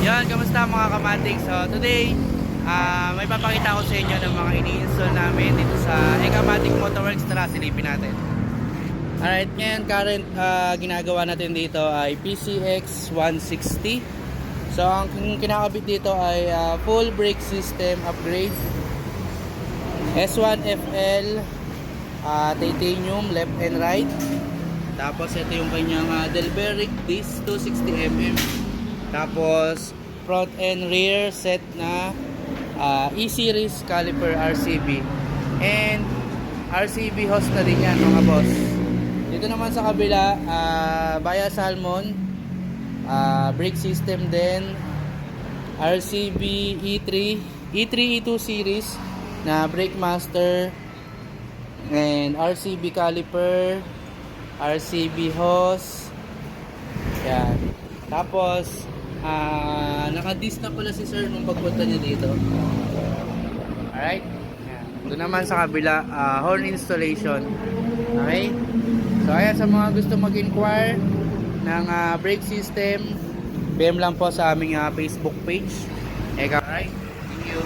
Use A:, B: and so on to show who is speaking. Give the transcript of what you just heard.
A: Yan, kamusta mga kamatik? So today, may papakita ko sa inyo ng mga ini-install namin dito sa Ekamatic Motorworks. Tara, silipin natin. Alright, ngayon current ginagawa natin dito ay PCX 160. So ang kinakabit dito ay full brake system upgrade, S1FL titanium left and right. Tapos ito yung kanyang Delberic disc 260mm. Tapos front and rear set na E-series caliper RCB, and RCB hose na din yan mga boss. Dito naman sa kabila, Baya Salmon brake system din, RCB E3 E2 series na brake master, and RCB caliper, RCB hose. Yan. Tapos naka-disc na pala si sir nung pagpunta niya dito. Alright. Yan. Doon naman sa kabila, horn installation. Okay. So ayan, sa mga gusto mag-inquire ng brake system, PM lang po sa aming Facebook page. Alright. Thank you.